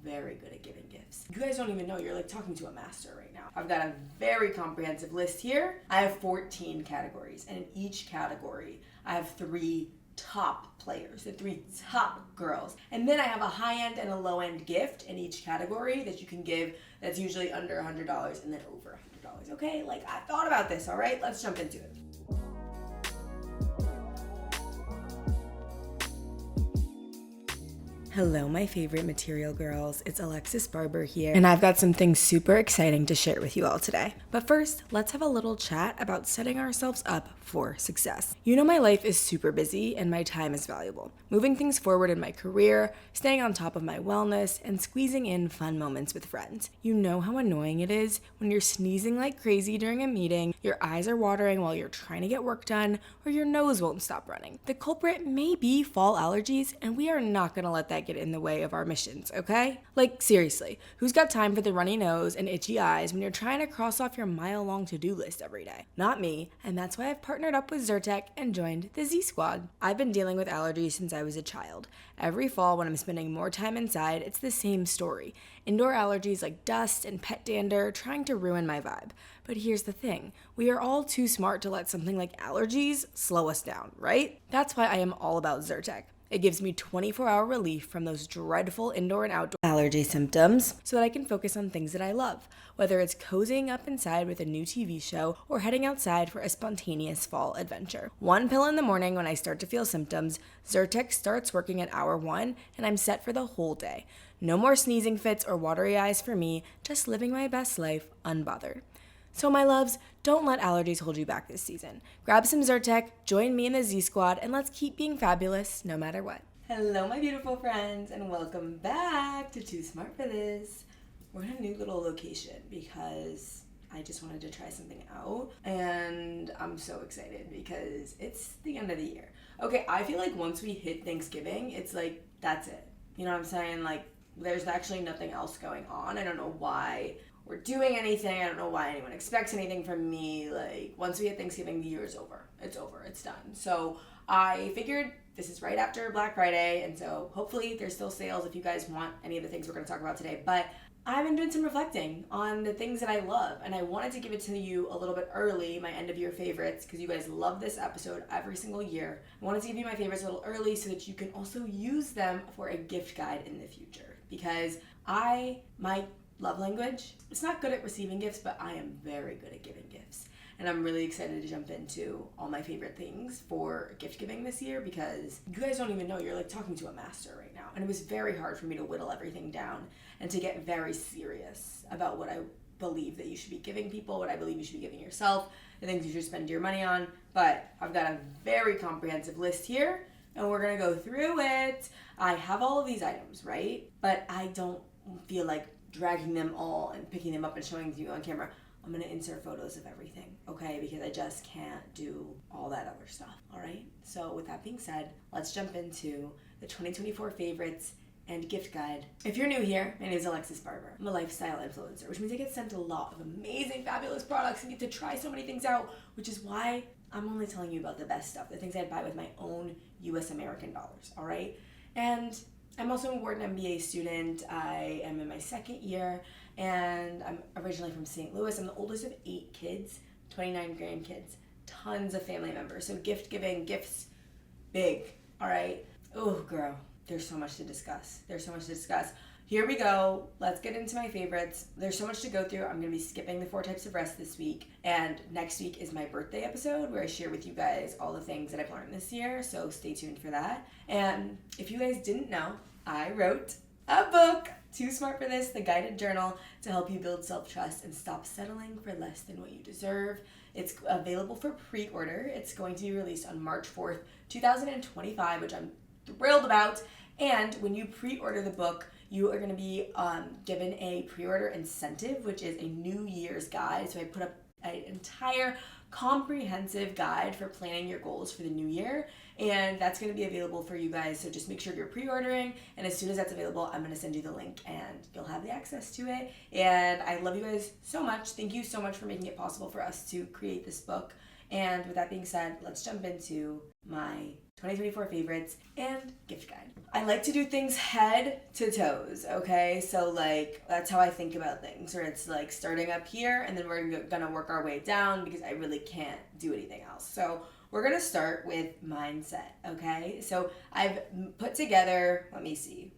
very good at giving gifts. You guys don't even know, you're like talking to a master right now. I've got a very comprehensive list here. I have 14 categories, and in each category, I have 3 top players, the 3 top girls. And then I have a high-end and a low-end gift in each category that you can give that's usually under $100 and then over $100. Okay, like I thought about this, all right? Let's jump into it. Hello, my favorite material girls. It's Alexis Barber here, and I've got some things super exciting to share with you all today. But first, let's have a little chat about setting ourselves up for success. You know, my life is super busy and my time is valuable. Moving things forward in my career, staying on top of my wellness, and squeezing in fun moments with friends. You know how annoying it is when you're sneezing like crazy during a meeting, your eyes are watering while you're trying to get work done, or your nose won't stop running. The culprit may be fall allergies, and we are not gonna let that get in the way of our missions, okay? Like, seriously, who's got time for the runny nose and itchy eyes when you're trying to cross off your mile-long to-do list every day? Not me, and that's why I've partnered up with Zyrtec and joined the Z Squad. I've been dealing with allergies since I was a child. Every fall when I'm spending more time inside, it's the same story. Indoor allergies like dust and pet dander trying to ruin my vibe. But here's the thing, we are all too smart to let something like allergies slow us down, right? That's why I am all about Zyrtec. It gives me 24-hour relief from those dreadful indoor and outdoor allergy symptoms so that I can focus on things that I love, whether it's cozying up inside with a new TV show or heading outside for a spontaneous fall adventure. 1 pill in the morning when I start to feel symptoms, Zyrtec starts working at hour 1, and I'm set for the whole day. No more sneezing fits or watery eyes for me, just living my best life unbothered. So my loves, don't let allergies hold you back this season. Grab some Zyrtec, join me in the Z Squad, and let's keep being fabulous no matter what. Hello, my beautiful friends, and welcome back to Too Smart for This. We're in a new little location because I just wanted to try something out, and I'm so excited because it's the end of the year. Okay, I feel like once we hit Thanksgiving, it's like, that's it. You know what I'm saying? Like, there's actually nothing else going on. I don't know why we're doing anything. I don't know why anyone expects anything from me. Like, once we hit Thanksgiving, the year is over. It's over. It's done. So I figured this is right after Black Friday, and so hopefully there's still sales if you guys want any of the things we're going to talk about today. But I've been doing some reflecting on the things that I love, and I wanted to give it to you a little bit early, my end of year favorites, because you guys love this episode every single year. I wanted to give you my favorites a little early so that you can also use them for a gift guide in the future, because my love language, it's not good at receiving gifts, but I am very good at giving gifts. And I'm really excited to jump into all my favorite things for gift giving this year because you guys don't even know, you're like talking to a master right now. And it was very hard for me to whittle everything down and to get very serious about what I believe that you should be giving people, what I believe you should be giving yourself, the things you should spend your money on. But I've got a very comprehensive list here and we're gonna go through it. I have all of these items, right? But I don't feel like dragging them all and picking them up and showing them to you on camera. I'm gonna insert photos of everything, okay? Because I just can't do all that other stuff, all right? So with that being said, let's jump into the 2024 favorites and gift guide. If you're new here, my name is Alexis Barber. I'm a lifestyle influencer, which means I get sent a lot of amazing, fabulous products and get to try so many things out, which is why I'm only telling you about the best stuff, the things I'd buy with my own US American dollars, all right? And I'm also a Wharton MBA student. I am in my 2nd year, and I'm originally from St. Louis. I'm the oldest of 8 kids, 29 grandkids, tons of family members. So gift giving, gifts, big, all right? Oh, girl, there's so much to discuss. Here we go. Let's get into my favorites. There's so much to go through. I'm going to be skipping the 4 types of rest this week. And next week is my birthday episode where I share with you guys all the things that I've learned this year. So stay tuned for that. And if you guys didn't know, I wrote a book, Too Smart for This, the guided journal to help you build self-trust and stop settling for less than what you deserve. It's available for pre-order. It's going to be released on March 4th, 2025, which I'm thrilled about. And when you pre-order the book, you are going to be given a pre-order incentive, which is a New Year's guide. So I put up an entire comprehensive guide for planning your goals for the new year, and that's going to be available for you guys. So just make sure you're pre-ordering, and as soon as that's available, I'm going to send you the link and you'll have the access to it. And I love you guys so much. Thank you so much for making it possible for us to create this book. And with that being said, let's jump into my 2024 favorites, and gift guide. I like to do things head to toes, okay? So like, that's how I think about things, where it's like starting up here and then we're gonna work our way down because I really can't do anything else. So we're gonna start with mindset, okay? So I've put together, let me see,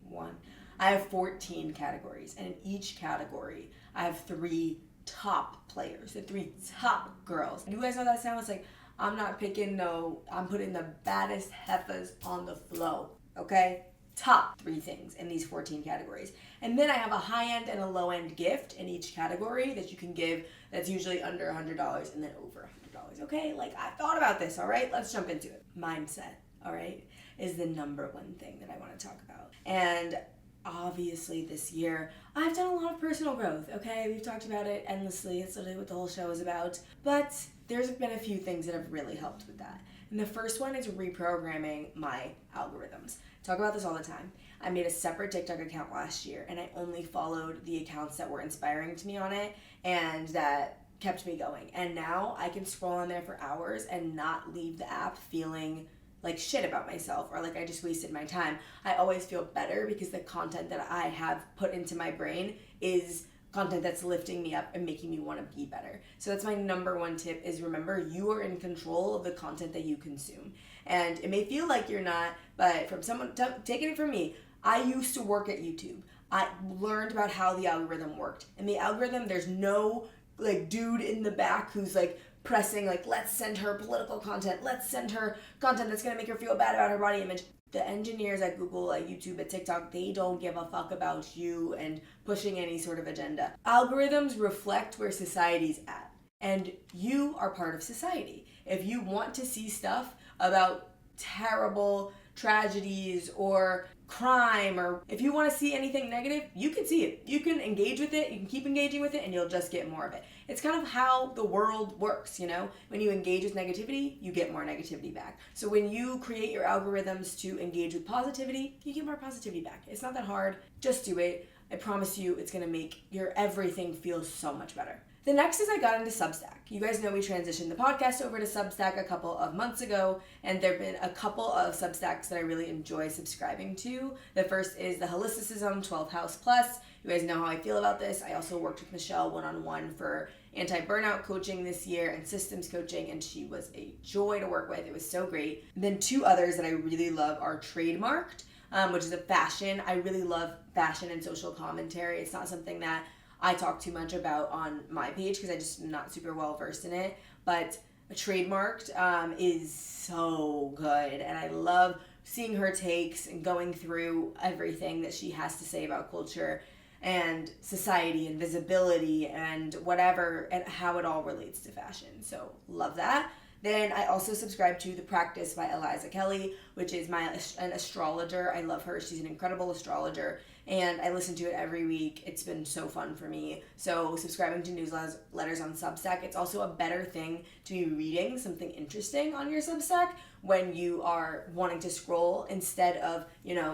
I have 14 categories, and in each category, I have 3 top players, the 3 top girls. And you guys know that sounds like, I'm not picking no, I'm putting the baddest heifers on the flow, okay? Top 3 things in these 14 categories. And then I have a high-end and a low-end gift in each category that you can give that's usually under $100 and then over $100, okay? Like, I thought about this, all right? Let's jump into it. Mindset, all right, is the number one thing that I want to talk about. And obviously this year, I've done a lot of personal growth, okay? We've talked about it endlessly. It's literally what the whole show is about. But there's been a few things that have really helped with that. And the first one is reprogramming my algorithms. I talk about this all the time. I made a separate TikTok account last year, and I only followed the accounts that were inspiring to me on it and that kept me going. And now I can scroll on there for hours and not leave the app feeling like shit about myself or like I just wasted my time. I always feel better because the content that I have put into my brain is content that's lifting me up and making me want to be better. So that's my number one tip, is remember, you are in control of the content that you consume. And it may feel like you're not, but from someone, taking it from me, I used to work at YouTube. I learned about how the algorithm worked. And the algorithm, there's no like dude in the back who's like pressing like, let's send her political content, let's send her content that's gonna make her feel bad about her body image. The engineers at Google, at YouTube, at TikTok, they don't give a fuck about you and pushing any sort of agenda. Algorithms reflect where society's at, and you are part of society. If you want to see stuff about terrible tragedies or crime, or if you want to see anything negative, you can see it. You can engage with it, you can keep engaging with it, and you'll just get more of it. It's kind of how the world works, you know? When you engage with negativity, you get more negativity back. So when you create your algorithms to engage with positivity, you get more positivity back. It's not that hard. Just do it. I promise you, it's gonna make your everything feel so much better. The next is I got into Substack. You guys know we transitioned the podcast over to Substack a couple of months ago, and there have been a couple of Substacks that I really enjoy subscribing to. The first is the Holisticism 12 House Plus. You guys know how I feel about this. I also worked with Michelle one-on-one for anti-burnout coaching this year and systems coaching, and she was a joy to work with. It was so great. And then 2 others that I really love are Trademarked, which is a fashion. I really love fashion and social commentary. It's not something that I talk too much about on my page because I just am not super well versed in it, but Trademarked is so good, and I love seeing her takes and going through everything that she has to say about culture and society and visibility and whatever, and how it all relates to fashion. So love that. Then I also subscribe to The Practice by Eliza Kelly, which is an astrologer. I love her. She's an incredible astrologer, and I listen to it every week. It's been so fun for me. So subscribing to newsletters on Substack, it's also a better thing to be reading something interesting on your Substack when you are wanting to scroll instead of,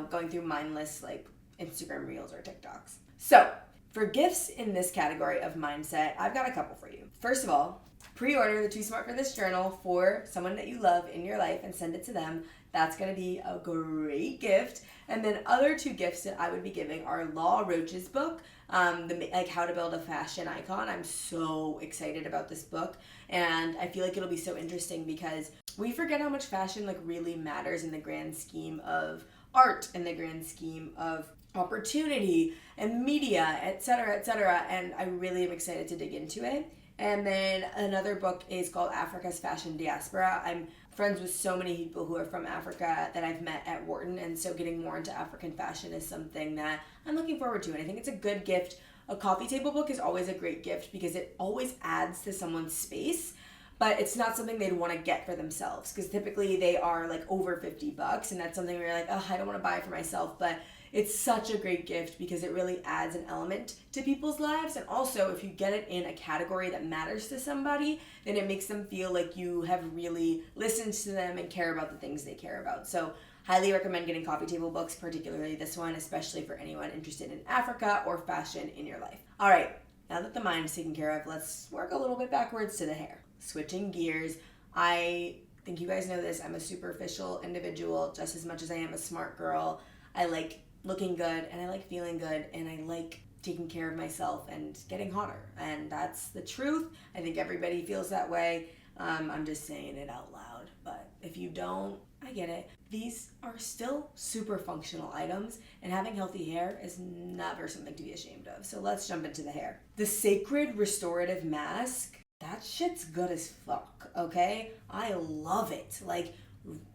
going through mindless like Instagram Reels or TikToks. So for gifts in this category of mindset, I've got a couple for you. First of all, pre-order the Too Smart for This journal for someone that you love in your life and send it to them. That's going to be a great gift. And then other 2 gifts that I would be giving are Law Roach's book, How to Build a Fashion Icon. I'm so excited about this book, and I feel like it'll be so interesting because we forget how much fashion really matters in the grand scheme of art, in the grand scheme of opportunity and media, etc., and I really am excited to dig into it. And then another book is called Africa's Fashion Diaspora. I'm friends with so many people who are from Africa that I've met at Wharton, and so getting more into African fashion is something that I'm looking forward to, and I think it's a good gift. A coffee table book is always a great gift because it always adds to someone's space, but it's not something they'd want to get for themselves because typically they are over $50, and that's something where you're like, oh, I don't want to buy it for myself, but it's such a great gift because it really adds an element to people's lives. And also, if you get it in a category that matters to somebody, then it makes them feel like you have really listened to them and care about the things they care about. So highly recommend getting coffee table books, particularly this one, especially for anyone interested in Africa or fashion in your life. All right, now that the mind is taken care of, let's work a little bit backwards to the hair. Switching gears, I think you guys know this. I'm a superficial individual just as much as I am a smart girl. I like looking good and I like feeling good and I like taking care of myself and getting hotter. And that's the truth. I think everybody feels that way. I'm just saying it out loud. But if you don't, I get it. These are still super functional items, and having healthy hair is never something to be ashamed of. So let's jump into the hair. The Sacred Restorative Mask, that shit's good as fuck, okay? I love it. Like,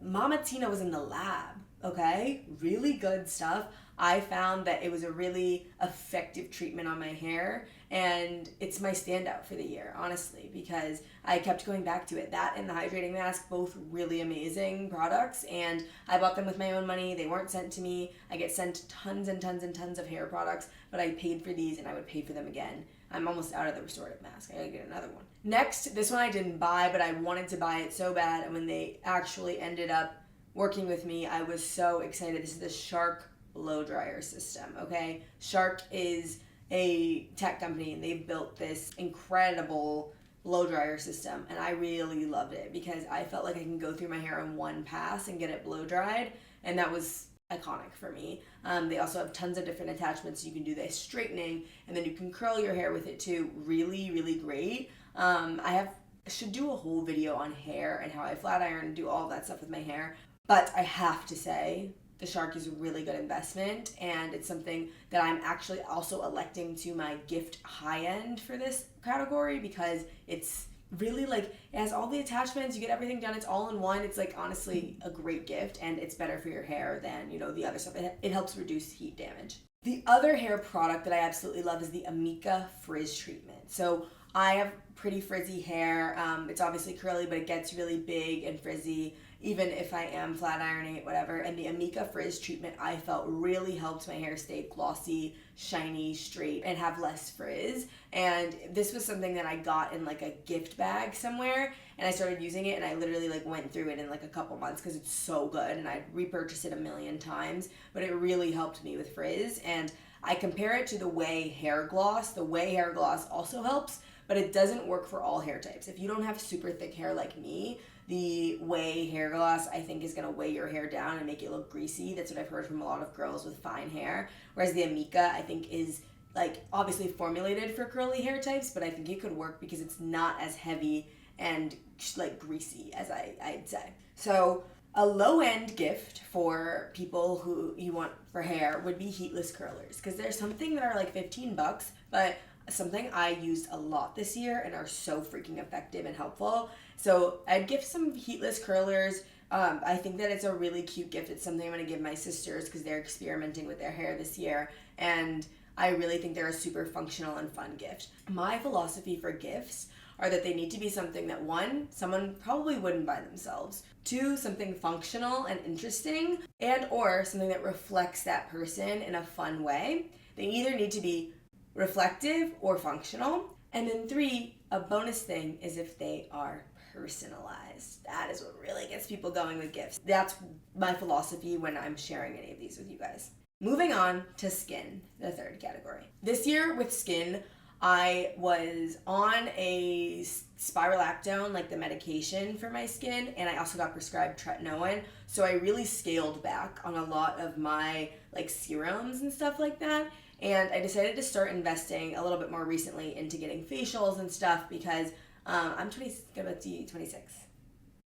Mama Tina was in the lab, okay? Really good stuff. I found that it was a really effective treatment on my hair, and it's my standout for the year, honestly, because I kept going back to it. That and the hydrating mask, both really amazing products, and I bought them with my own money. They weren't sent to me. I get sent tons and tons and tons of hair products, but I paid for these and I would pay for them again. I'm almost out of the restorative mask. I gotta get another one. Next, this one I didn't buy, but I wanted to buy it so bad, and when they actually ended up working with me, I was so excited. This is the Shark blow dryer system, okay? Shark is a tech company and they've built this incredible blow dryer system, and I really loved it because I felt like I can go through my hair in one pass and get it blow dried, and that was iconic for me. They also have tons of different attachments. You can do the straightening and then you can curl your hair with it too. Really, really great. I should do a whole video on hair and how I flat iron and do all that stuff with my hair, but I have to say the Shark is a really good investment, and it's something that I'm actually also electing to my gift high end for this category because it's really like, it has all the attachments, you get everything done, it's all in one. It's like honestly a great gift, and it's better for your hair than, you know, the other stuff. It helps reduce heat damage. The other hair product that I absolutely love is the Amika Frizz Treatment. So I have pretty frizzy hair. It's obviously curly, but it gets really big and frizzy even if I am flat ironing it, whatever. And the Amika Frizz Treatment, I felt really helped my hair stay glossy, shiny, straight, and have less frizz. And this was something that I got in like a gift bag somewhere, and I started using it, and I literally like went through it in like a couple months because it's so good, and I'd repurchase it a million times, but it really helped me with frizz. And I compare it to the Way Hair Gloss. The Way Hair Gloss also helps, but it doesn't work for all hair types. If you don't have super thick hair like me, the Way Hair Gloss, I think, is going to weigh your hair down and make it look greasy. That's what I've heard from a lot of girls with fine hair. Whereas the Amika, I think, is like obviously formulated for curly hair types, but I think it could work because it's not as heavy and like greasy as I'd say. So a low-end gift for people who you want for hair would be heatless curlers, because there's something that are like $15, but something I used a lot this year and are so freaking effective and helpful. So I'd gift some heatless curlers. I think that it's a really cute gift. It's something I'm going to give my sisters because they're experimenting with their hair this year, and I really think they're a super functional and fun gift. My philosophy for gifts are that they need to be something that, one, someone probably wouldn't buy themselves, two, something functional and interesting, and or something that reflects that person in a fun way. They either need to be reflective or functional. And then three, a bonus thing is if they are personalized. That is what really gets people going with gifts. That's my philosophy when I'm sharing any of these with you guys. Moving on to skin, the third category. This year with skin, I was on a spiralactone, like the medication for my skin, and I also got prescribed tretinoin. So I really scaled back on a lot of my like serums and stuff like that. And I decided to start investing a little bit more recently into getting facials and stuff because I'm 26.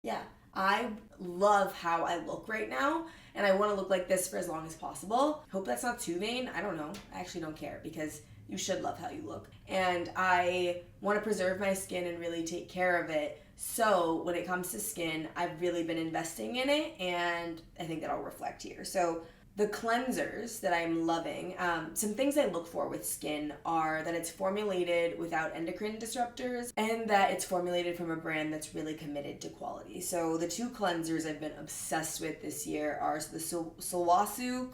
Yeah, I love how I look right now, and I want to look like this for as long as possible. Hope that's not too vain. I don't know. I actually don't care because you should love how you look. And I want to preserve my skin and really take care of it. So when it comes to skin, I've really been investing in it, and I think that'll reflect here. So the cleansers that I'm loving, some things I look for with skin are that it's formulated without endocrine disruptors and that it's formulated from a brand that's really committed to quality. So the two cleansers I've been obsessed with this year are the Sawasu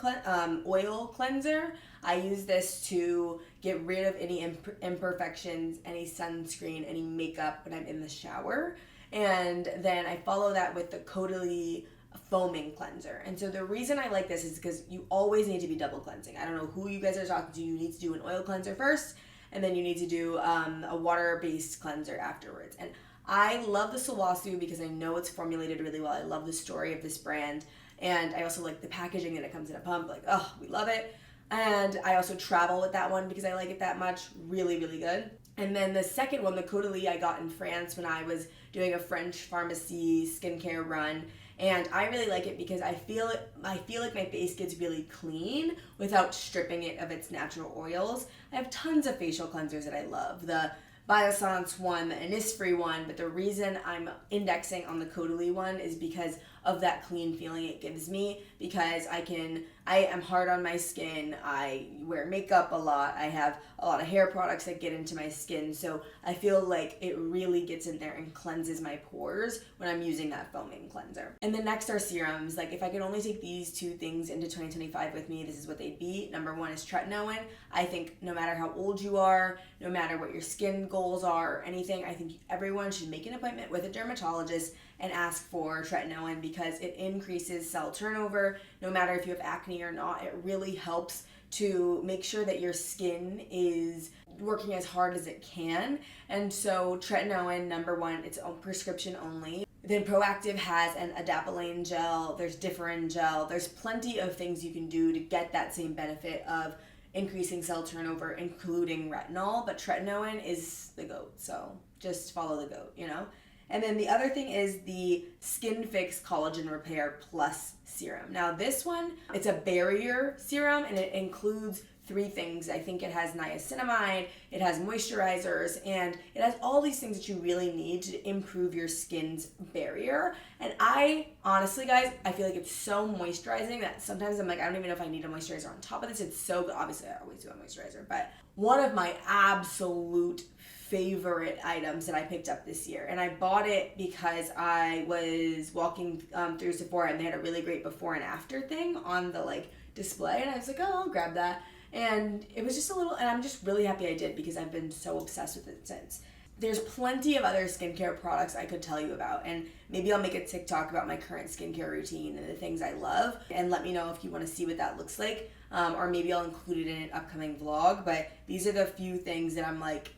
oil cleanser. I use this to get rid of any imperfections, any sunscreen, any makeup when I'm in the shower. And then I follow that with the Caudalie foaming cleanser. And so the reason I like this is because you always need to be double cleansing. I don't know who you guys are talking to. You need to do an oil cleanser first, and then you need to do a water-based cleanser afterwards. And I love the Sawasu because I know it's formulated really well. I love the story of this brand. And I also like the packaging that it comes in a pump. Like, oh, we love it. And I also travel with that one because I like it that much. Really, really good. And then the second one, the Caudalie, I got in France when I was doing a French pharmacy skincare run. And I really like it because I feel like my face gets really clean without stripping it of its natural oils. I have tons of facial cleansers that I love. The Biossance one, the Innisfree one, but the reason I'm indexing on the Caudalie one is because of that clean feeling it gives me, because I am hard on my skin, I wear makeup a lot, I have a lot of hair products that get into my skin, so I feel like it really gets in there and cleanses my pores when I'm using that foaming cleanser. And then next are serums. Like, if I could only take these two things into 2025 with me, this is what they'd be. Number one is tretinoin. I think no matter how old you are, no matter what your skin goals are or anything, I think everyone should make an appointment with a dermatologist and ask for tretinoin because it increases cell turnover. No matter if you have acne or not, it really helps to make sure that your skin is working as hard as it can. And so tretinoin, number one, it's on prescription only. Then Proactive has an adapalene gel, there's Differin gel, there's plenty of things you can do to get that same benefit of increasing cell turnover, including retinol, but tretinoin is the GOAT, so just follow the GOAT, you know? And then the other thing is the Skin Fix Collagen Repair Plus Serum. Now this one, it's a barrier serum and it includes 3 things. I think it has niacinamide, it has moisturizers, and it has all these things that you really need to improve your skin's barrier. And I, honestly guys, I feel like it's so moisturizing that sometimes I'm like, I don't even know if I need a moisturizer on top of this. It's so good. Obviously I always do a moisturizer, but one of my absolute favorite items that I picked up this year, and I bought it because I was walking through Sephora and they had a really great before and after thing on the like display, and I was like, oh, I'll grab that. And it was just a little, and I'm just really happy I did because I've been so obsessed with it since. There's plenty of other skincare products I could tell you about, and maybe I'll make a TikTok about my current skincare routine and the things I love, and let me know if you want to see what that looks like, or maybe I'll include it in an upcoming vlog. But these are the few things that I'm like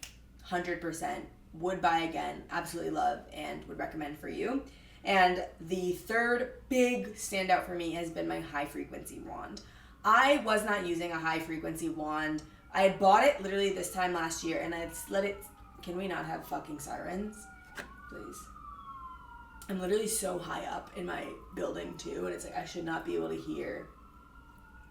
100% would buy again, absolutely love, and would recommend for you. And the third big standout for me has been my high frequency wand. I was not using a high frequency wand. I had bought it literally this time last year, and I had let it, can we not have fucking sirens, please? I'm literally so high up in my building too, and it's like I should not be able to hear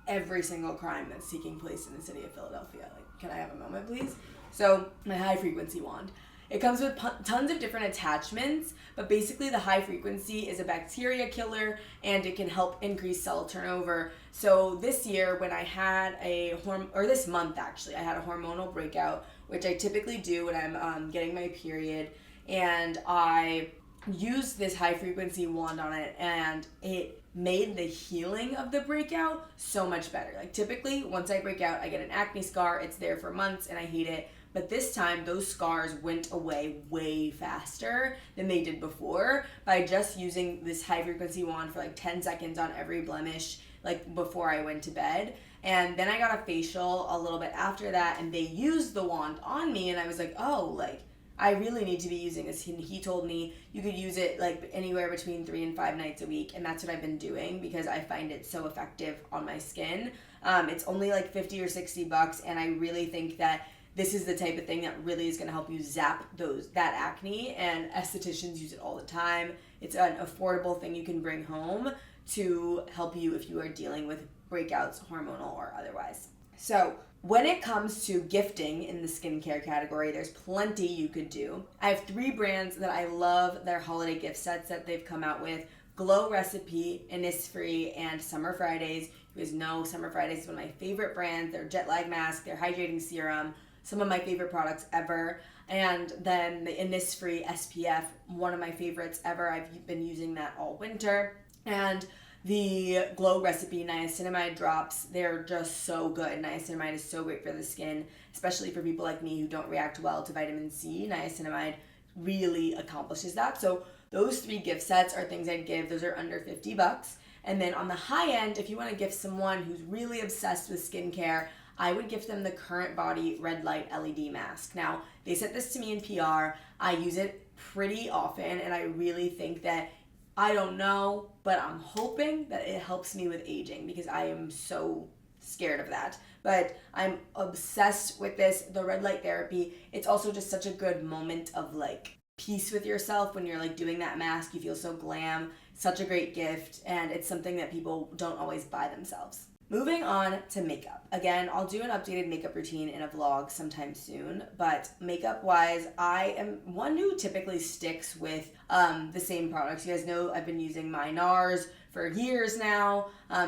every single crime that's taking place in the city of Philadelphia. Like, can I have a moment, please? So, my high frequency wand. It comes with tons of different attachments, but basically the high frequency is a bacteria killer and it can help increase cell turnover. So this year when I had this month actually, I had a hormonal breakout, which I typically do when I'm getting my period, and I used this high frequency wand on it, and it made the healing of the breakout so much better. Like typically once I break out, I get an acne scar, it's there for months and I hate it. But this time, those scars went away way faster than they did before by just using this high-frequency wand for like 10 seconds on every blemish, like before I went to bed. And then I got a facial a little bit after that, and they used the wand on me, and I was like, oh, like, I really need to be using this. And he told me you could use it like anywhere between 3 and 5 nights a week, and that's what I've been doing because I find it so effective on my skin. It's only like $50 or $60, and I really think that this is the type of thing that really is going to help you zap that acne, and estheticians use it all the time. It's an affordable thing you can bring home to help you if you are dealing with breakouts, hormonal or otherwise. So when it comes to gifting in the skincare category, there's plenty you could do. I have 3 brands that I love their holiday gift sets that they've come out with: Glow Recipe, Innisfree, and Summer Fridays. You guys know Summer Fridays is one of my favorite brands. Their jet lag mask, their hydrating serum, some of my favorite products ever. And then the Innisfree SPF, one of my favorites ever. I've been using that all winter. And the Glow Recipe niacinamide drops, they're just so good. Niacinamide is so great for the skin, especially for people like me who don't react well to vitamin C. Niacinamide really accomplishes that. So those 3 gift sets are things I'd give. Those are under $50. And then on the high end, if you want to gift someone who's really obsessed with skincare, I would gift them the Current Body Red Light LED Mask. Now, they sent this to me in PR. I use it pretty often, and I really think that, I don't know, but I'm hoping that it helps me with aging because I am so scared of that. But I'm obsessed with this, the red light therapy. It's also just such a good moment of like peace with yourself when you're like doing that mask. You feel so glam, such a great gift, and it's something that people don't always buy themselves. Moving on to makeup. Again, I'll do an updated makeup routine in a vlog sometime soon, but makeup wise, I am one who typically sticks with the same products. You guys know I've been using my NARS for years now.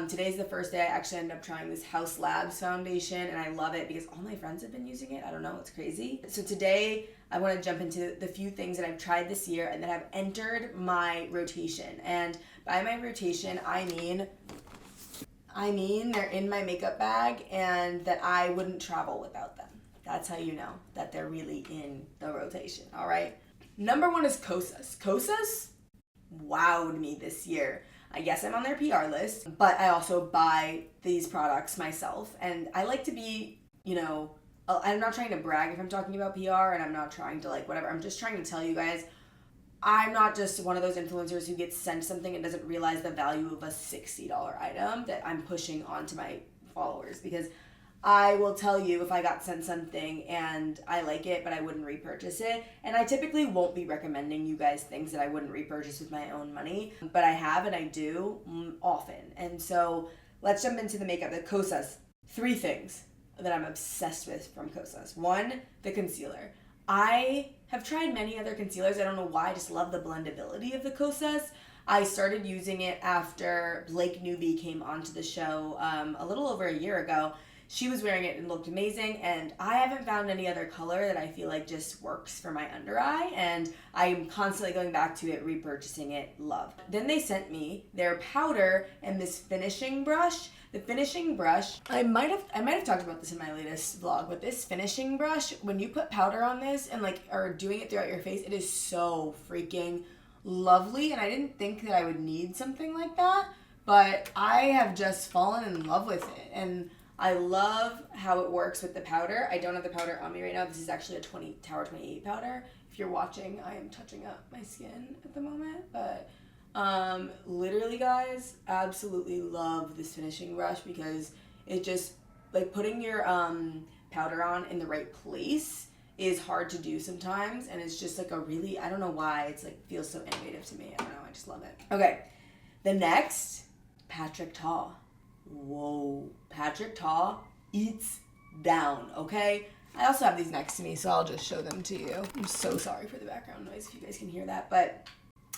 Today's the first day I actually ended up trying this House Labs foundation, and I love it because all my friends have been using it. I don't know, it's crazy. So today I want to jump into the few things that I've tried this year and that have entered my rotation. And by my rotation, I mean they're in my makeup bag and that I wouldn't travel without them. That's how you know that they're really in the rotation, all right? Number one is Kosas. Kosas wowed me this year. Yes, I'm on their PR list, but I also buy these products myself. And I like to be, I'm not trying to brag if I'm talking about PR, and I'm not trying to like whatever. I'm just trying to tell you guys, I'm not just one of those influencers who gets sent something and doesn't realize the value of a $60 item that I'm pushing onto my followers, because I will tell you if I got sent something and I like it but I wouldn't repurchase it, and I typically won't be recommending you guys things that I wouldn't repurchase with my own money, but I have and I do often. And so let's jump into the makeup. The Kosas, 3 things that I'm obsessed with from Kosas. 1, the concealer. I have tried many other concealers. I don't know why. I just love the blendability of the Kosas. I started using it after Blake Newby came onto the show a little over a year ago. She was wearing it and looked amazing, and I haven't found any other color that I feel like just works for my under eye, and I'm constantly going back to it, repurchasing it, love. Then they sent me their powder and this finishing brush. The finishing brush, I might have talked about this in my latest vlog, but this finishing brush, when you put powder on this and like are doing it throughout your face, it is so freaking lovely, and I didn't think that I would need something like that, but I have just fallen in love with it, and I love how it works with the powder. I don't have the powder on me right now. This is actually a Tower 28 powder. If you're watching, I am touching up my skin at the moment, but literally guys, absolutely love this finishing brush because it just, like, putting your powder on in the right place is hard to do sometimes, and it's just like a really, I don't know why, it's like feels so innovative to me. I don't know, I just love it. Okay, the next, Patrick Ta. Whoa, Patrick Ta eats down, okay? I also have these next to me, so I'll just show them to you. I'm so sorry for the background noise if you guys can hear that, but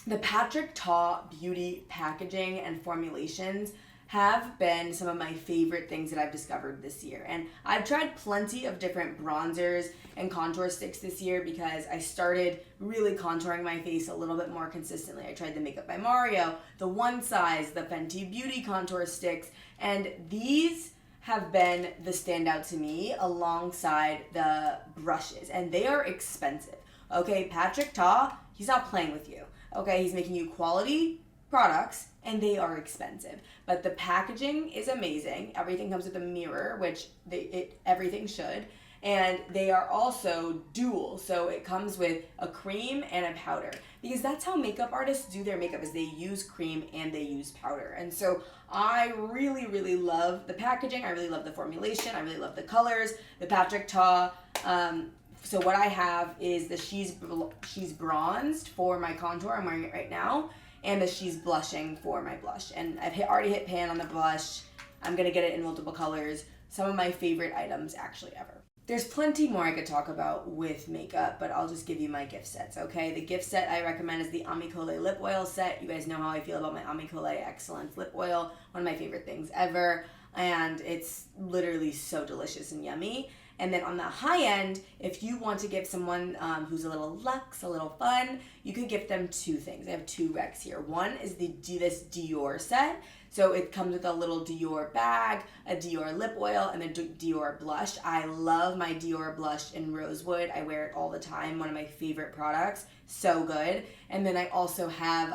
the Patrick Ta beauty packaging and formulations have been some of my favorite things that I've discovered this year. And I've tried plenty of different bronzers and contour sticks this year because I started really contouring my face a little bit more consistently. I tried the Makeup by Mario, the One Size, the Fenty Beauty contour sticks, and these have been the standout to me alongside the brushes, and they are expensive. Okay, Patrick Ta, he's not playing with you. Okay, he's making you quality products, and they are expensive, but the packaging is amazing. Everything comes with a mirror, which everything should, and they are also dual, so it comes with a cream and a powder, because that's how makeup artists do their makeup, is they use cream and they use powder. And so I really, really love the packaging. I really love the formulation. I really love the colors. The Patrick Ta, so what I have is the She's Bronzed for my contour. I'm wearing it right now. And the She's Blushing for my blush. And I've already hit pan on the blush. I'm going to get it in multiple colors. Some of my favorite items actually ever. There's plenty more I could talk about with makeup, but I'll just give you my gift sets, okay? The gift set I recommend is the Amicole lip oil set. You guys know how I feel about my Amicole Excellence lip oil. One of my favorite things ever. And it's literally so delicious and yummy. And then on the high end, if you want to give someone who's a little luxe, a little fun, you could gift them 2 things. I have 2 recs here. One is this Dior set. So it comes with a little Dior bag, a Dior lip oil, and a Dior blush. I love my Dior blush in Rosewood. I wear it all the time. One of my favorite products. So good. And then I also have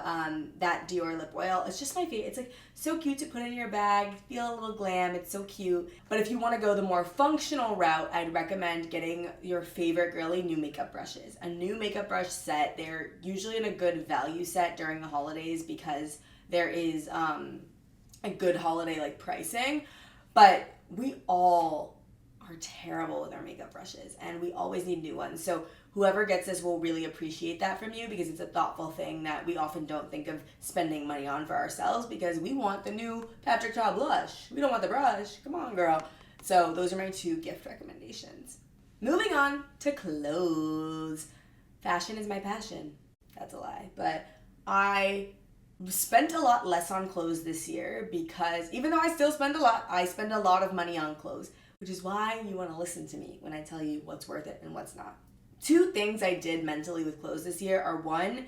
that Dior lip oil. It's just my favorite. It's like so cute to put in your bag. Feel a little glam. It's so cute. But if you want to go the more functional route, I'd recommend getting your favorite girly new makeup brushes. A new makeup brush set, they're usually in a good value set during the holidays because there is a good holiday like pricing, but we all are terrible with our makeup brushes and we always need new ones. So whoever gets this will really appreciate that from you because it's a thoughtful thing that we often don't think of spending money on for ourselves because we want the new Patrick Ta blush. We don't want the brush. Come on, girl. So those are my 2 gift recommendations. Moving on to clothes. Fashion is my passion. That's a lie. But I spent a lot less on clothes this year because even though I still spend a lot, I spend a lot of money on clothes, which is why you want to listen to me when I tell you what's worth it and what's not. 2 things I did mentally with clothes this year are 1,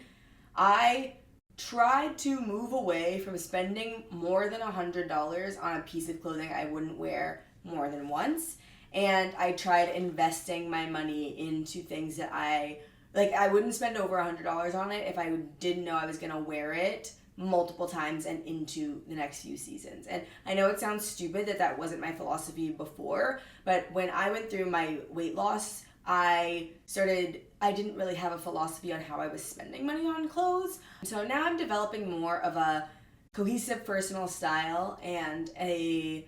I tried to move away from spending more than $100 on a piece of clothing I wouldn't wear more than once, and I tried investing my money into things that I wouldn't spend over $100 on it if I didn't know I was gonna wear it multiple times and into the next few seasons. And I know it sounds stupid that wasn't my philosophy before, but when I went through my weight loss, I didn't really have a philosophy on how I was spending money on clothes. So now I'm developing more of a cohesive personal style and a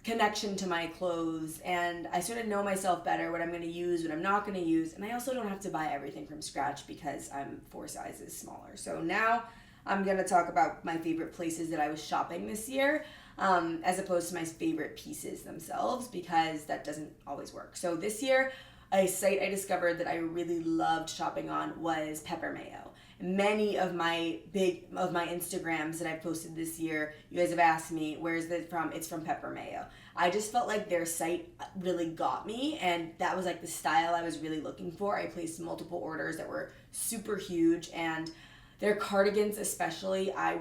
connection to my clothes, and I sort of know myself better, what I'm going to use, what I'm not going to use, and I also don't have to buy everything from scratch because I'm 4 sizes smaller. So now I'm going to talk about my favorite places that I was shopping this year, as opposed to my favorite pieces themselves, because that doesn't always work. So this year, a site I discovered that I really loved shopping on was Pepper Mayo. Many of my Instagrams that I've posted this year, you guys have asked me, where's it from? It's from Pepper Mayo. I just felt like their site really got me, and that was like the style I was really looking for. I placed multiple orders that were super huge, and their cardigans especially, I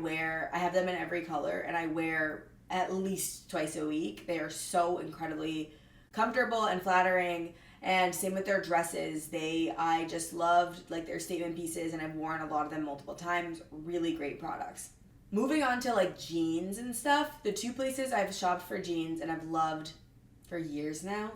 have them in every color, and I wear at least twice a week. They are so incredibly comfortable and flattering. And same with their dresses. I just loved like their statement pieces, and I've worn a lot of them multiple times. Really great products. Moving on to like jeans and stuff, the 2 places I've shopped for jeans and I've loved for years now,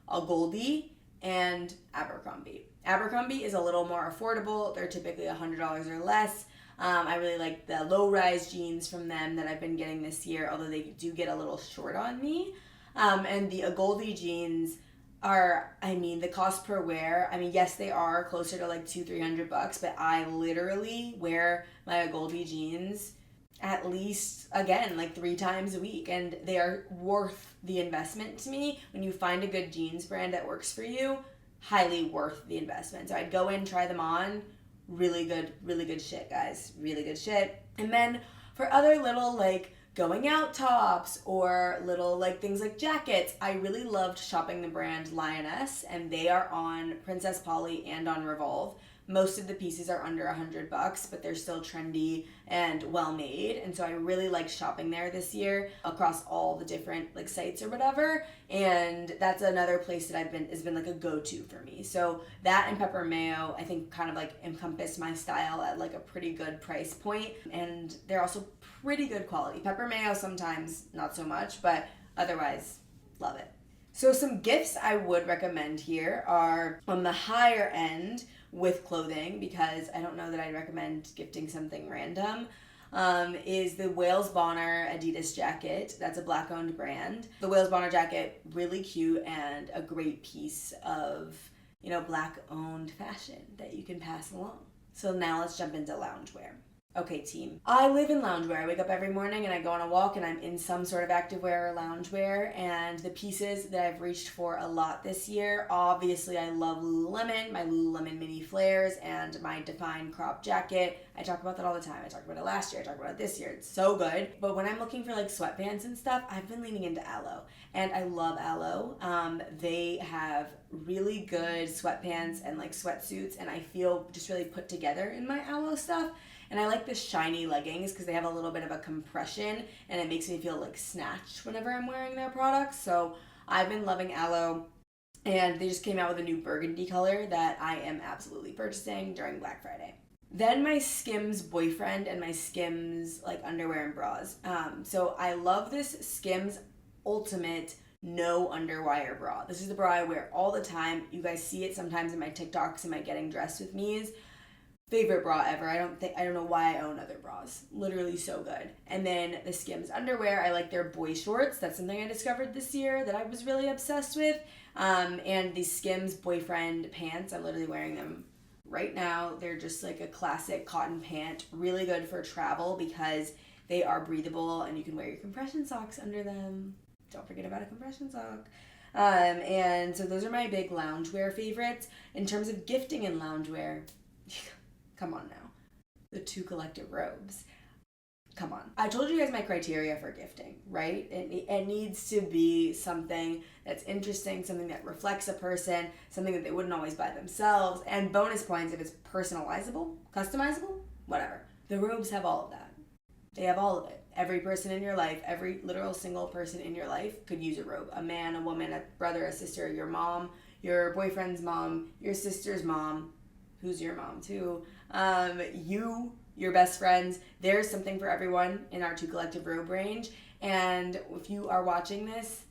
are Goldie and Abercrombie. Abercrombie is a little more affordable. They're typically $100 or less. I really like the low-rise jeans from them that I've been getting this year, although they do get a little short on me. And the Goldie jeans are, the cost per wear, yes, they are closer to like $200-300, but I literally wear my Goldie jeans at least, again, like 3 times a week, and they are worth the investment to me. When you find a good jeans brand that works for you, highly worth the investment. So I'd go in, try them on. Really good shit, guys. Really good shit. And then for other little like going out tops or little like things like jackets, I really loved shopping the brand Lioness, and they are on Princess Polly and on Revolve. Most of the pieces are under $100, but they're still trendy and well made, and so I really like shopping there this year across all the different like sites or whatever. And that's another place that has been like a go-to for me. So that and Pepper Mayo, I think, kind of like encompass my style at like a pretty good price point, and they're also pretty good quality. Pepper Mayo sometimes not so much, but otherwise love it. So some gifts I would recommend here are on the higher end with clothing, because I don't know that I'd recommend gifting something random, is the Wales Bonner Adidas jacket. That's a Black-owned brand. The Wales Bonner jacket, really cute and a great piece of, Black-owned fashion that you can pass along. So now let's jump into loungewear. Okay, team. I live in loungewear. I wake up every morning and I go on a walk and I'm in some sort of activewear or loungewear. And the pieces that I've reached for a lot this year, obviously I love Lululemon, my Lululemon mini flares, and my Define crop jacket. I talk about that all the time. I talked about it last year. I talked about it this year. It's so good. But when I'm looking for like sweatpants and stuff, I've been leaning into Aloe. And I love Aloe. They have really good sweatpants and like sweatsuits, and I feel just really put together in my Aloe stuff. And I like the shiny leggings because they have a little bit of a compression and it makes me feel like snatched whenever I'm wearing their products. So I've been loving Aloe, and they just came out with a new burgundy color that I am absolutely purchasing during Black Friday. Then my Skims boyfriend and my Skims like underwear and bras. So I love this Skims Ultimate no underwire bra. This is the bra I wear all the time. You guys see it sometimes in my TikToks and my getting dressed with me's. Favorite bra ever. I don't know why I own other bras. Literally so good. And then the Skims underwear. I like their boy shorts. That's something I discovered this year that I was really obsessed with. And the Skims boyfriend pants. I'm literally wearing them right now. They're just like a classic cotton pant. Really good for travel because they are breathable and you can wear your compression socks under them. Don't forget about a compression sock. And so those are my big loungewear favorites. In terms of gifting and loungewear, come on now. The 2 Collective robes. Come on. I told you guys my criteria for gifting, right? It needs to be something that's interesting, something that reflects a person, something that they wouldn't always buy themselves, and bonus points if it's personalizable, customizable, whatever. The robes have all of that. They have all of it. Every person in your life, every literal single person in your life could use a robe. A man, a woman, a brother, a sister, your mom, your boyfriend's mom, your sister's mom, who's your mom too, you, your best friends. There's something for everyone in our 2 Collective robe range. And if you are watching this,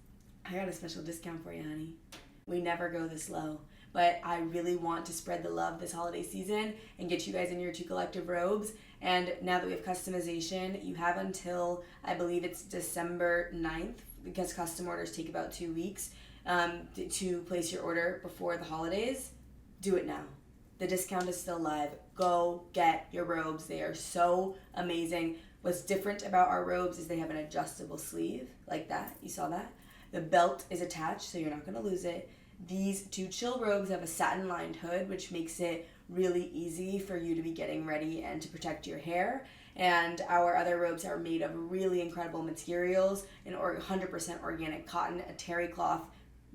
I got a special discount for you, honey. We never go this low. But I really want to spread the love this holiday season and get you guys in your 2 Collective robes. And now that we have customization, you have until, I believe it's December 9th, because custom orders take about 2 weeks, to place your order before the holidays. Do it now. The discount is still live. Go get your robes. They are so amazing. What's different about our robes is they have an adjustable sleeve, like that. You saw that? The belt is attached, so you're not going to lose it. These 2 chill robes have a satin-lined hood, which makes it really easy for you to be getting ready and to protect your hair. And our other robes are made of really incredible materials, an 100% organic cotton, a terry cloth,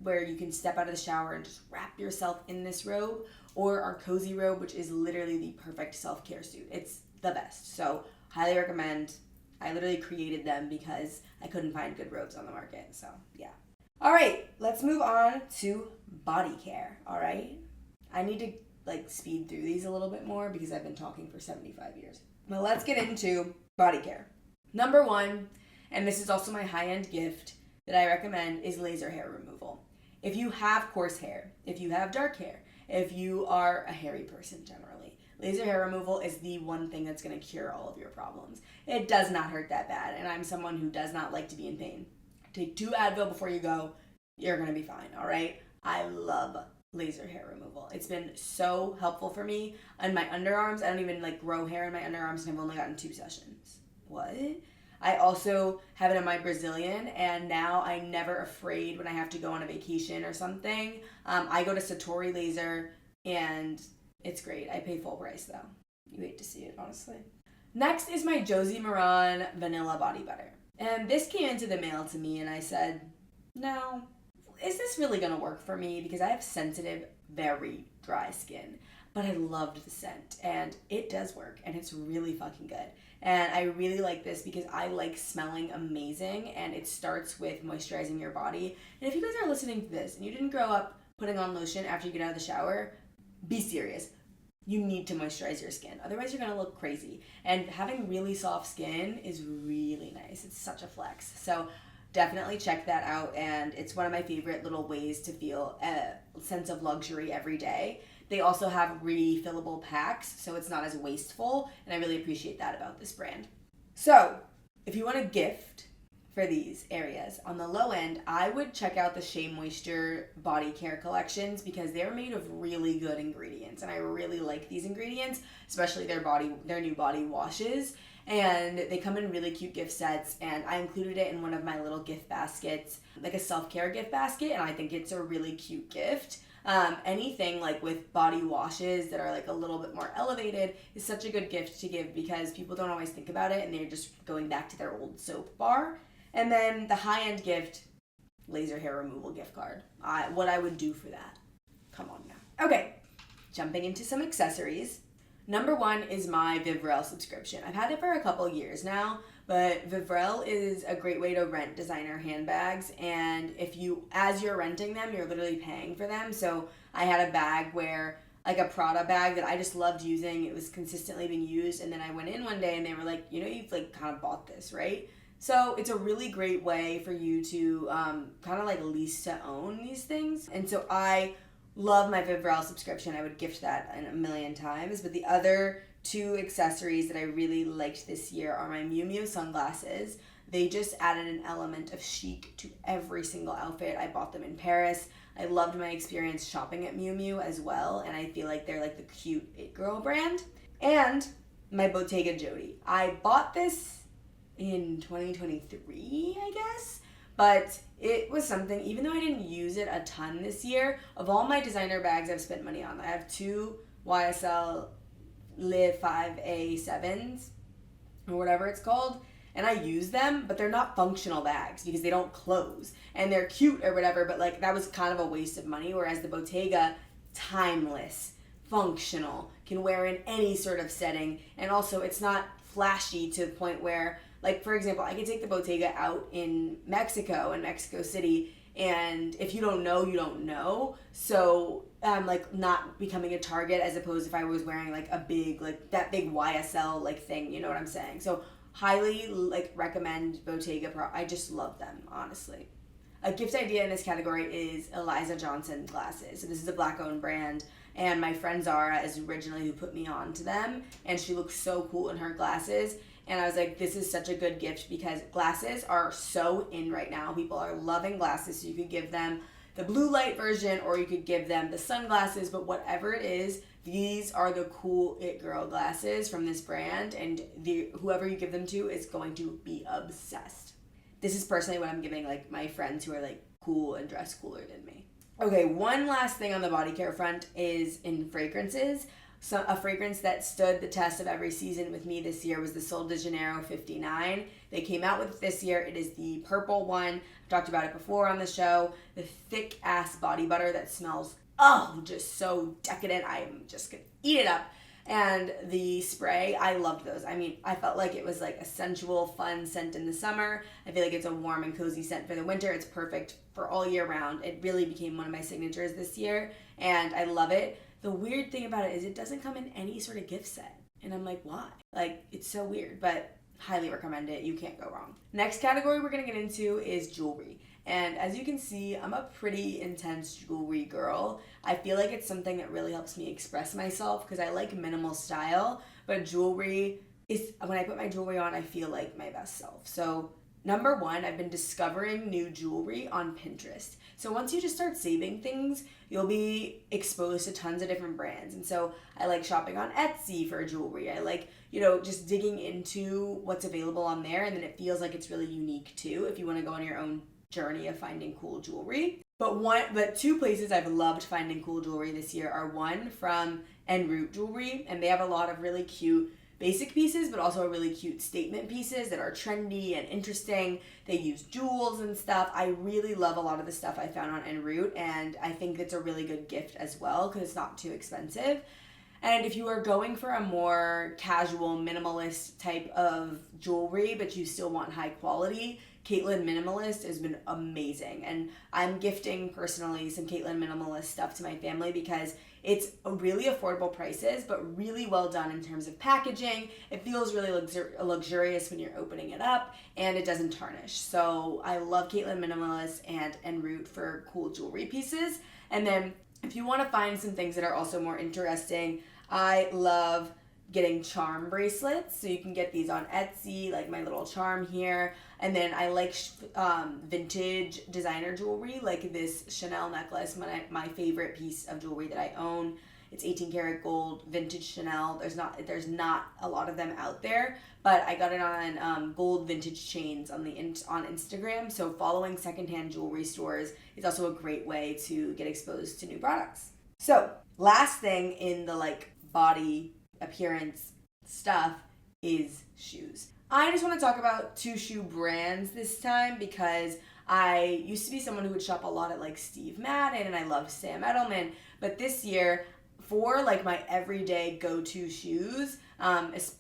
where you can step out of the shower and just wrap yourself in this robe, or our cozy robe, which is literally the perfect self-care suit. It's the best. So highly recommend. I literally created them because I couldn't find good robes on the market. So yeah. All right, let's move on to body care. All right. I need to speed through these a little bit more because I've been talking for 75 years. But let's get into body care. Number 1, and this is also my high-end gift that I recommend, is laser hair removal. If you have coarse hair, if you have dark hair, if you are a hairy person generally, laser hair removal is the one thing that's going to cure all of your problems. It does not hurt that bad, and I'm someone who does not like to be in pain. Take 2 Advil before you go. You're going to be fine, all right? I love laser hair removal. It's been so helpful for me. On my underarms, I don't even grow hair in my underarms, and I've only gotten 2 sessions. What? I also have it in my Brazilian, and now I'm never afraid when I have to go on a vacation or something. I go to Satori Laser, and it's great. I pay full price, though. You hate to see it, honestly. Next is my Josie Maran Vanilla Body Butter. And this came into the mail to me, and I said, no, is this really going to work for me? Because I have sensitive, very dry skin. But I loved the scent, and it does work, and it's really fucking good. And I really like this because I like smelling amazing, and it starts with moisturizing your body. And if you guys are listening to this and you didn't grow up putting on lotion after you get out of the shower, be serious. You need to moisturize your skin. Otherwise, you're going to look crazy. And having really soft skin is really nice. It's such a flex. So definitely check that out. And it's one of my favorite little ways to feel a sense of luxury every day. They also have refillable packs, so it's not as wasteful. And I really appreciate that about this brand. So if you want a gift for these areas, on the low end, I would check out the Shea Moisture body care collections because they're made of really good ingredients, and I really like these ingredients, especially their new body washes. And they come in really cute gift sets, and I included it in one of my little gift baskets, like a self-care gift basket, and I think it's a really cute gift. Anything with body washes that are a little bit more elevated is such a good gift to give because people don't always think about it and they're just going back to their old soap bar. And then the high-end gift, laser hair removal gift card. What I would do for that. Come on now. Okay, jumping into some accessories. Number 1 is my Vivrel subscription. I've had it for a couple years now, but Vivrel is a great way to rent designer handbags, and as you're renting them, you're literally paying for them. So I had a bag where, a Prada bag that I just loved using. It was consistently being used, and then I went in one day and they were like, you've kind of bought this, right? So it's a really great way for you to kind of like lease to own these things. And so I love my Vivrel subscription. I would gift that a million times. But the other two accessories that I really liked this year are my Miu Miu sunglasses. They just added an element of chic to every single outfit. I bought them in Paris. I loved my experience shopping at Miu Miu as well, and I feel like they're like the cute it girl brand. And my Bottega Jodie. I bought this in 2023, I guess, but it was something, even though I didn't use it a ton this year, of all my designer bags I've spent money on, I have two YSL Live 5A7s, or whatever it's called, and I use them, but they're not functional bags because they don't close, and they're cute or whatever, but like that was kind of a waste of money, whereas the Bottega, timeless, functional, can wear in any sort of setting, and also it's not flashy to the point where, like, for example, I could take the Bottega out in Mexico City, and if you don't know, you don't know. So I'm like not becoming a target, as opposed if I was wearing like a big, like that big YSL like thing, you know what I'm saying? So highly like recommend Bottega. I just love them, honestly. A gift idea in this category is Eliza Johnson glasses. So this is a black-owned brand, and my friend Zara is originally who put me on to them, and she looks so cool in her glasses. And I was like, this is such a good gift because glasses are so in right now. People are loving glasses, so you could give them the blue light version or you could give them the sunglasses, but whatever it is, these are the cool it girl glasses from this brand, and whoever you give them to is going to be obsessed. This is personally what I'm giving like my friends who are like cool and dress cooler than me. Okay, one last thing on the body care front is in fragrances. So a fragrance that stood the test of every season with me this year was the Sol de Janeiro 59. They came out with it this year. It is the purple one. I've talked about it before on the show. The thick ass body butter that smells, just so decadent. I'm just gonna eat it up. And the spray, I loved those. I mean, I felt like it was like a sensual, fun scent in the summer. I feel like it's a warm and cozy scent for the winter. It's perfect for all year round. It really became one of my signatures this year, and I love it. The weird thing about it is it doesn't come in any sort of gift set. And I'm like, why? Like, it's so weird, but highly recommend it. You can't go wrong. Next category we're going to get into is jewelry. And as you can see, I'm a pretty intense jewelry girl. I feel like it's something that really helps me express myself because I like minimal style, but jewelry is, when I put my jewelry on, I feel like my best self. So number one, I've been discovering new jewelry on Pinterest. So once you just start saving things, you'll be exposed to tons of different brands. And so I like shopping on Etsy for jewelry. I like, just digging into what's available on there, and then it feels like it's really unique too if you want to go on your own journey of finding cool jewelry. But two places I've loved finding cool jewelry this year are one from En Route Jewelry, and they have a lot of really cute basic pieces, but also really cute statement pieces that are trendy and interesting. They use jewels and stuff. I really love a lot of the stuff I found on En Route, and I think it's a really good gift as well because it's not too expensive. And if you are going for a more casual, minimalist type of jewelry, but you still want high quality, Caitlin Minimalist has been amazing. And I'm gifting personally some Caitlin Minimalist stuff to my family because it's really affordable prices, but really well done in terms of packaging. It feels really luxurious when you're opening it up, and it doesn't tarnish. So I love Caitlin Minimalist and En Route for cool jewelry pieces. And then if you want to find some things that are also more interesting, I love getting charm bracelets. So you can get these on Etsy, like my little charm here. And then I like vintage designer jewelry, like this Chanel necklace, my favorite piece of jewelry that I own. It's 18 karat gold, vintage Chanel. There's not a lot of them out there, but I got it on gold vintage chains on Instagram. So following secondhand jewelry stores is also a great way to get exposed to new products. So last thing in the like body appearance stuff is shoes. I just want to talk about two shoe brands this time because I used to be someone who would shop a lot at like Steve Madden, and I love Sam Edelman, but this year for like my everyday go-to shoes,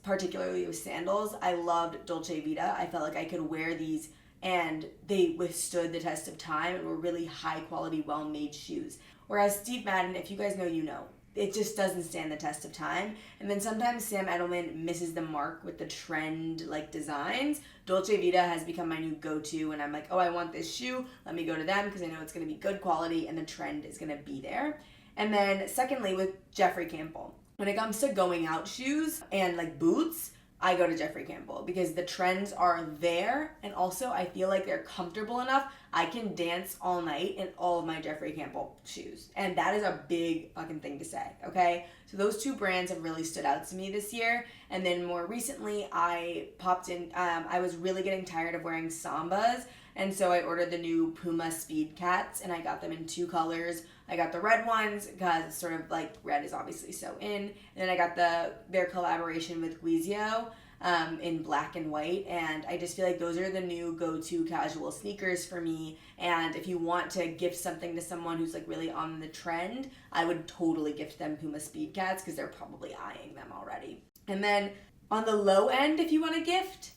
particularly with sandals, I loved Dolce Vita. I felt like I could wear these and they withstood the test of time and were really high quality, well-made shoes. Whereas Steve Madden, if you guys know, you know. it just doesn't stand the test of time. And then sometimes Sam Edelman misses the mark with the trend like designs. Dolce Vita has become my new go-to, and I'm like, oh, I want this shoe. Let me go to them because I know it's going to be good quality and the trend is going to be there. And then secondly, with Jeffrey Campbell, when it comes to going out shoes and like boots, I go to Jeffrey Campbell because the trends are there, and also I feel like they're comfortable enough. I can dance all night in all of my Jeffrey Campbell shoes, and that is a big fucking thing to say, okay? So those two brands have really stood out to me this year. And then more recently, I popped in, I was really getting tired of wearing Sambas, and so I ordered the new Puma Speed Cats, and I got them in 2 colors. I got the red ones because sort of like red is obviously so in. And then I got their collaboration with Guizio in black and white. And I just feel like those are the new go-to casual sneakers for me. And if you want to gift something to someone who's like really on the trend, I would totally gift them Puma Speed Cats because they're probably eyeing them already. And then on the low end, if you want to gift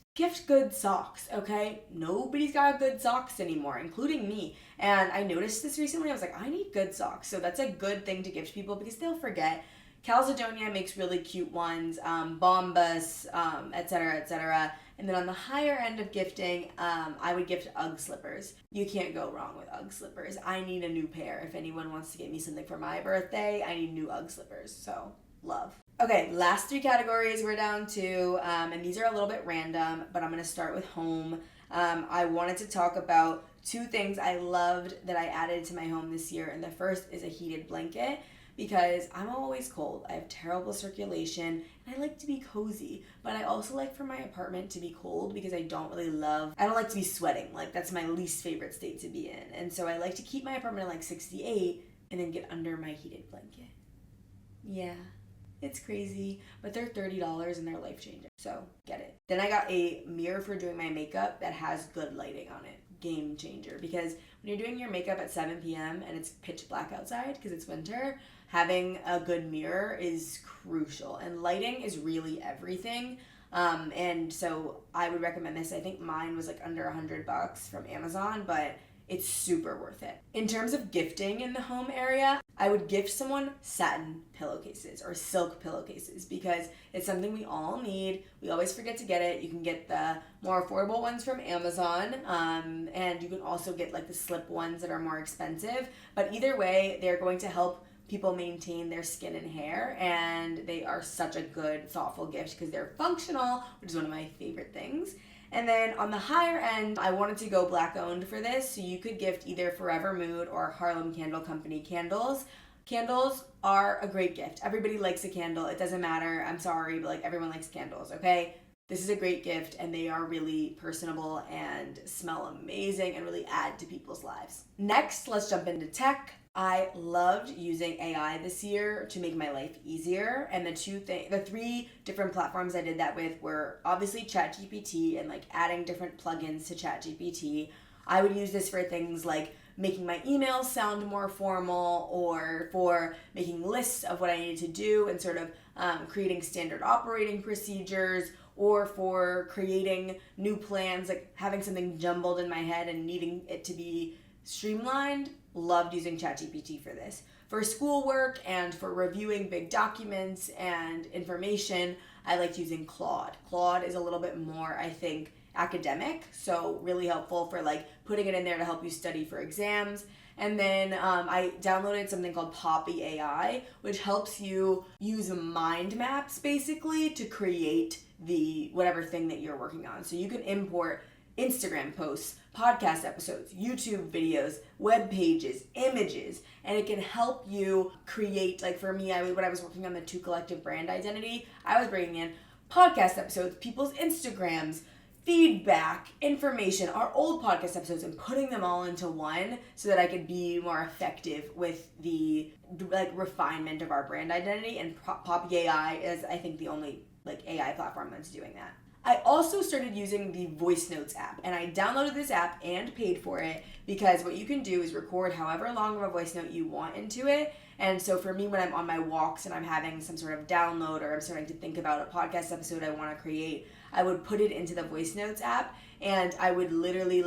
good socks, okay? Nobody's got good socks anymore, including me. And I noticed this recently. I was like, I need good socks. So that's a good thing to gift people because they'll forget. Calzedonia makes really cute ones, Bombas, etc., etc. And then on the higher end of gifting, I would gift UGG slippers. You can't go wrong with UGG slippers. I need a new pair. If anyone wants to get me something for my birthday, I need new UGG slippers. So, love. Okay, last 3 categories we're down to, and these are a little bit random, but I'm going to start with home. I wanted to talk about 2 things I loved that I added to my home this year, and the first is a heated blanket because I'm always cold. I have terrible circulation, and I like to be cozy, but I also like for my apartment to be cold because I don't like to be sweating. Like, that's my least favorite state to be in, and so I like to keep my apartment at like 68 and then get under my heated blanket. Yeah. It's crazy, but they're $30 and they're life-changing, so get it. Then I got a mirror for doing my makeup that has good lighting on it. Game changer, because when you're doing your makeup at 7 p.m. and it's pitch black outside because it's winter, having a good mirror is crucial, and lighting is really everything. And so I would recommend this. I think mine was like under $100 from Amazon, but it's super worth it. In terms of gifting in the home area, I would gift someone satin pillowcases or silk pillowcases because it's something we all need. We always forget to get it. You can get the more affordable ones from Amazon, and you can also get like the slip ones that are more expensive. But either way, they're going to help people maintain their skin and hair, and they are such a good, thoughtful gift because they're functional, which is one of my favorite things. And then on the higher end, I wanted to go black owned for this, so you could gift either Forever Mood or Harlem Candle Company candles. Candles are a great gift. Everybody likes a candle. It doesn't matter. I'm sorry, but like everyone likes candles, okay? This is a great gift, and they are really personable and smell amazing and really add to people's lives. Next, let's jump into tech. I loved using AI this year to make my life easier, and the 3 different platforms I did that with were obviously ChatGPT and like adding different plugins to ChatGPT. I would use this for things like making my emails sound more formal, or for making lists of what I needed to do and sort of creating standard operating procedures, or for creating new plans, like having something jumbled in my head and needing it to be streamlined. Loved using ChatGPT for this. For schoolwork and for reviewing big documents and information, I liked using Claude. Claude is a little bit more, I think, academic, so really helpful for like putting it in there to help you study for exams. And then I downloaded something called Poppy AI, which helps you use mind maps basically to create the whatever thing that you're working on. So you can import Instagram posts, podcast episodes, YouTube videos, web pages, images, and it can help you create, like for me, when I was working on the 2 Collective brand identity, I was bringing in podcast episodes, people's Instagrams, feedback, information, our old podcast episodes, and putting them all into one so that I could be more effective with the like refinement of our brand identity. And Poppy AI is, I think, the only like AI platform that's doing that. I also started using the Voice Notes app, and I downloaded this app and paid for it because what you can do is record however long of a voice note you want into it. And so for me, when I'm on my walks and I'm having some sort of download, or I'm starting to think about a podcast episode I want to create, I would put it into the Voice Notes app, and I would literally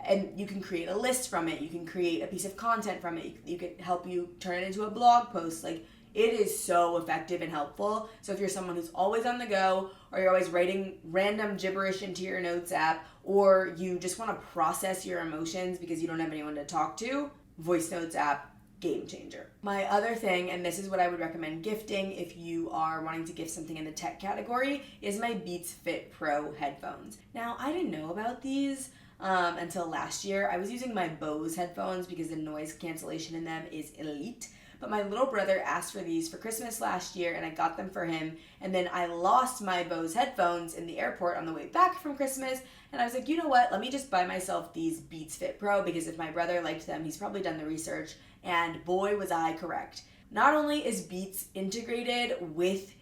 and you can create a list from it, you can create a piece of content from it, you can help you turn it into a blog post, like It is so effective and helpful. So if you're someone who's always on the go, or you're always writing random gibberish into your notes app, or you just want to process your emotions because you don't have anyone to talk to, voice notes app, game changer. My other thing, and this is what I would recommend gifting if you are wanting to gift something in the tech category, is my Beats Fit Pro headphones. Now, I didn't know about these until last year. I was using my Bose headphones because the noise cancellation in them is elite. But my little brother asked for these for Christmas last year, and I got them for him. And then I lost my Bose headphones in the airport on the way back from Christmas. And I was like, you know what? Let me just buy myself these Beats Fit Pro, because if my brother liked them, he's probably done the research. And boy, was I correct. Not only is Beats integrated with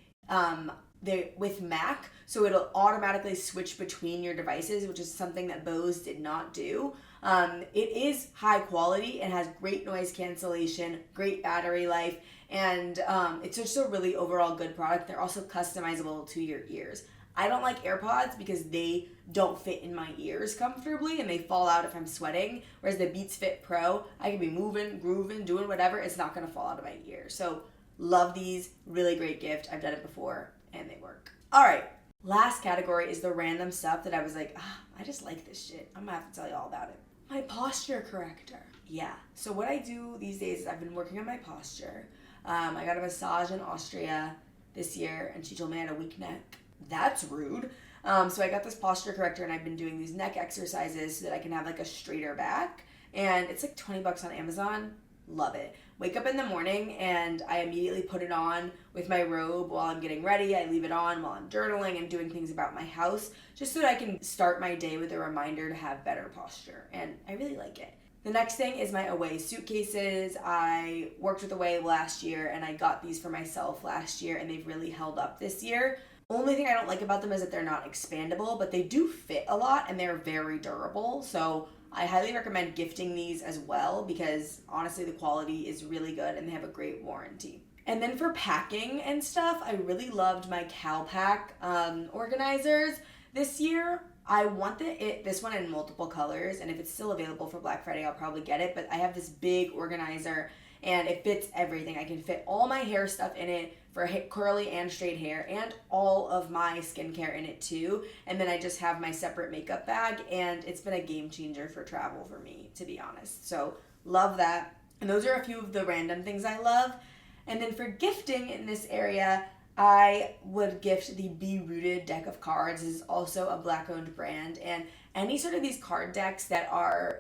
Mac, so it'll automatically switch between your devices, which is something that Bose did not do. It is high quality and has great noise cancellation, great battery life, and it's just a really overall good product. They're also customizable to your ears. I don't like AirPods because they don't fit in my ears comfortably and they fall out if I'm sweating, whereas the Beats Fit Pro, I can be moving, grooving, doing whatever, it's not going to fall out of my ear. So love these, really great gift. I've done it before and they work. All right, last category is the random stuff that I was like, I just like this shit. I'm gonna have to tell you all about it. My posture corrector. Yeah, so what I do these days is I've been working on my posture. I got a massage in Austria this year and she told me I had a weak neck. That's rude. So I got this posture corrector and I've been doing these neck exercises so that I can have like a straighter back. And it's like $20 on Amazon. Love it. Wake up in the morning and I immediately put it on with my robe while I'm getting ready. I leave it on while I'm journaling and doing things about my house, just so that I can start my day with a reminder to have better posture. And I really like it. The next thing is my Away suitcases. I worked with Away last year and I got these for myself last year and they've really held up this year. Only thing I don't like about them is that they're not expandable, but they do fit a lot and they're very durable. So I highly recommend gifting these as well because honestly the quality is really good and they have a great warranty. And then for packing and stuff, I really loved my CalPack organizers this year. I want this one in multiple colors, and if it's still available for Black Friday, I'll probably get it. But I have this big organizer and it fits everything. I can fit all my hair stuff in it for curly and straight hair, and all of my skincare in it too. And then I just have my separate makeup bag, and it's been a game changer for travel for me, to be honest. So love that. And those are a few of the random things I love. And then for gifting in this area, I would gift the Be Rooted deck of cards. This is also a Black-owned brand, and any sort of these card decks that are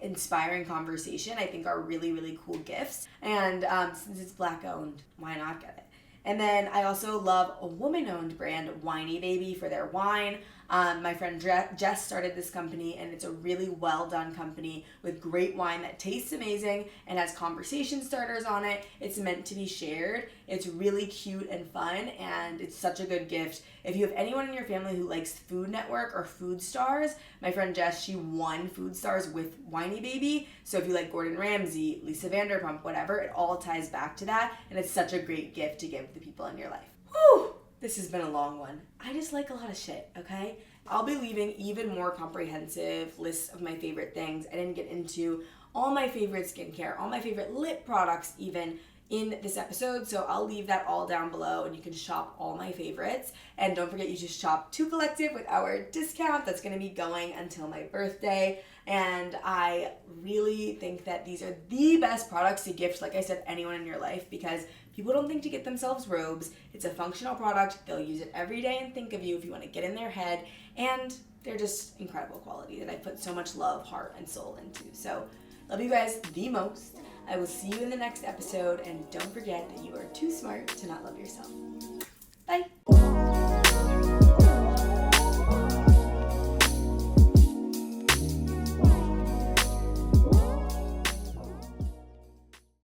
inspiring conversation, I think are really, really cool gifts. And since it's Black-owned, why not get it? And then I also love a woman-owned brand, Whiny Baby, for their wine. My friend Jess started this company, and it's a really well-done company with great wine that tastes amazing and has conversation starters on it. It's meant to be shared. It's really cute and fun, and it's such a good gift. If you have anyone in your family who likes Food Network or Food Stars, my friend Jess, she won Food Stars with Whiny Baby. So if you like Gordon Ramsay, Lisa Vanderpump, whatever, it all ties back to that, and it's such a great gift to give the people in your life. Whew! This has been a long one. I just like a lot of shit, okay? I'll be leaving even more comprehensive lists of my favorite things. I didn't get into all my favorite skincare, all my favorite lip products even in this episode, so I'll leave that all down below and you can shop all my favorites. And don't forget, you should shop 2 Collective with our discount that's going to be going until my birthday. And I really think that these are the best products to gift, like I said, anyone in your life, because people don't think to get themselves robes. It's a functional product. They'll use it every day and think of you if you want to get in their head. And they're just incredible quality that I put so much love, heart, and soul into. So love you guys the most. I will see you in the next episode. And don't forget that you are too smart to not love yourself.